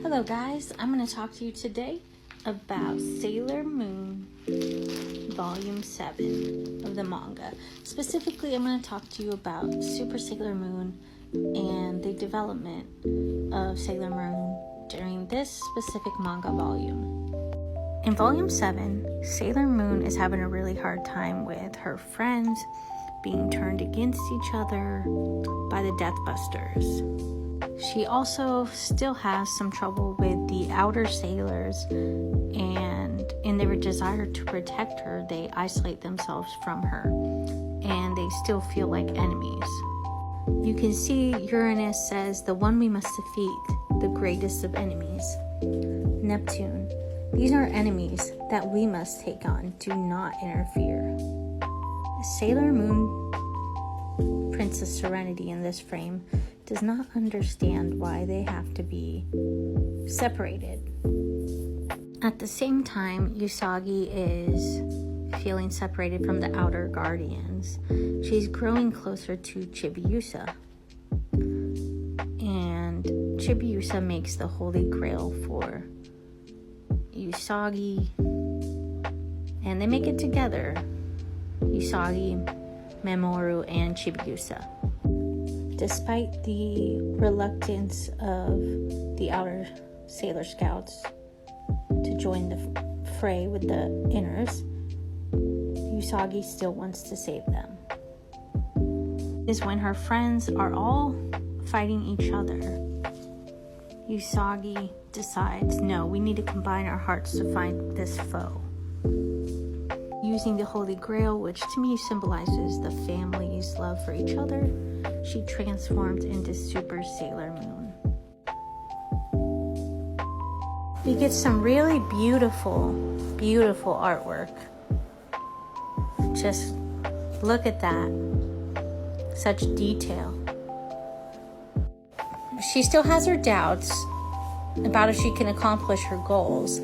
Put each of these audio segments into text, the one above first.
Hello guys, I'm going to talk to you today about Sailor Moon Volume 7 of the manga. Specifically, I'm going to talk to you about Super Sailor Moon and the development of Sailor Moon during this specific manga volume. In Volume 7, Sailor Moon is having a really hard time with her friends being turned against each other by the Death Busters. She also still has some trouble with the outer sailors, and in their desire to protect her, they isolate themselves from her, and they still feel like enemies. You can see Uranus says, "The one we must defeat, the greatest of enemies." Neptune, "These are enemies that we must take on. Do not interfere." Sailor Moon, Princess Serenity in this frame, does not understand why they have to be separated. At the same time, Usagi is feeling separated from the outer guardians. She's growing closer to Chibiusa. And Chibiusa makes the Holy Grail for Usagi. And they make it together. Usagi, Mamoru, and Chibiusa. Despite the reluctance of the outer Sailor Scouts to join the fray with the inners, Usagi still wants to save them. Is when her friends are all fighting each other, Usagi decides, no, we need to combine our hearts to find this foe. Using the Holy Grail, which to me symbolizes the family's love for each other, she transforms into Super Sailor Moon. We get some really beautiful, beautiful artwork. Just look at that. Such detail. She still has her doubts about if she can accomplish her goals,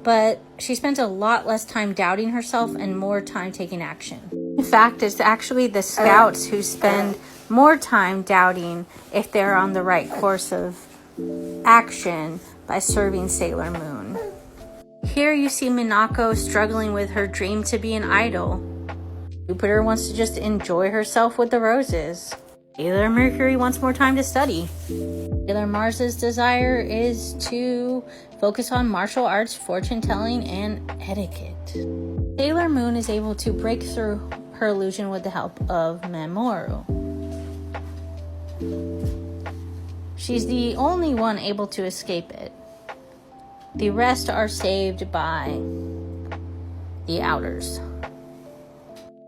but she spends a lot less time doubting herself and more time taking action. In fact, it's actually the scouts who spend more time doubting if they're on the right course of action by serving Sailor Moon. Here you see Minako struggling with her dream to be an idol. Jupiter wants to just enjoy herself with the roses. Sailor Mercury wants more time to study. Sailor Mars's desire is to focus on martial arts, fortune telling, and etiquette. Sailor Moon is able to break through her illusion with the help of Mamoru. She's the only one able to escape it. The rest are saved by the outers.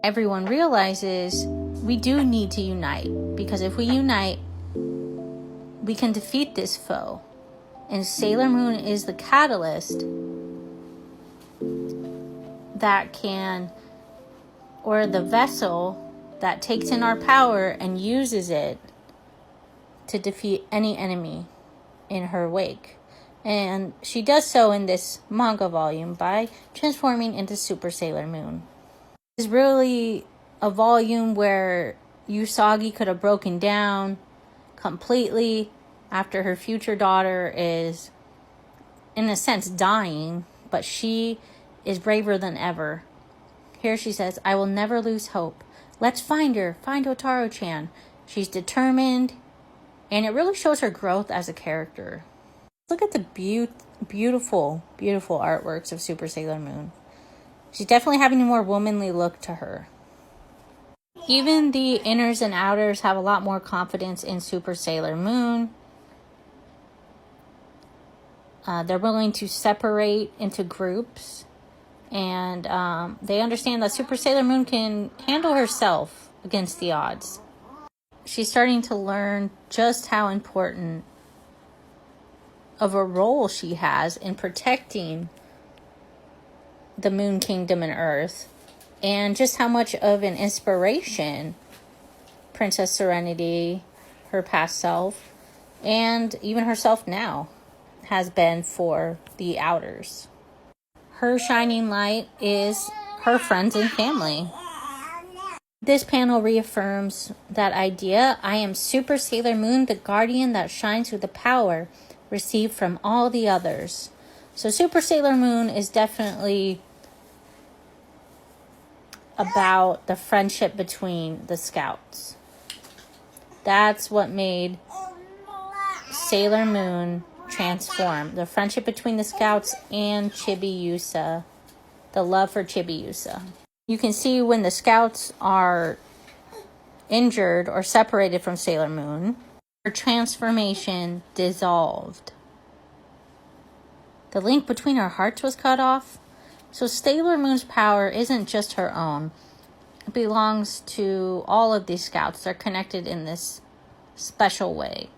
Everyone realizes we do need to unite, because if we unite, we can defeat this foe. And Sailor Moon is the catalyst that can, or the vessel that takes in our power and uses it to defeat any enemy in her wake. And she does so in this manga volume by transforming into Super Sailor Moon. It's really a volume where Usagi could have broken down completely after her future daughter is, in a sense, dying, but she is braver than ever. Here she says, "I will never lose hope. Let's find her. Find Otaro-chan." She's determined, and it really shows her growth as a character. Look at the beautiful, beautiful artworks of Super Sailor Moon. She's definitely having a more womanly look to her. Even the inners and outers have a lot more confidence in Super Sailor Moon. They're willing to separate into groups, and they understand that Super Sailor Moon can handle herself against the odds. She's starting to learn just how important of a role she has in protecting the Moon Kingdom and Earth, and just how much of an inspiration Princess Serenity, her past self, and even herself now, has been for the outers. Her shining light is her friends and family. This panel reaffirms that idea. I am Super Sailor Moon, the guardian that shines with the power received from all the others. So Super Sailor Moon is definitely about the friendship between the scouts. That's what made Sailor Moon transform. The friendship between the scouts and Chibiusa. The love for Chibiusa. You can see when the scouts are injured or separated from Sailor Moon, her transformation dissolved. The link between our hearts was cut off. So Sailor Moon's power isn't just her own. It belongs to all of these scouts. They're connected in this special way.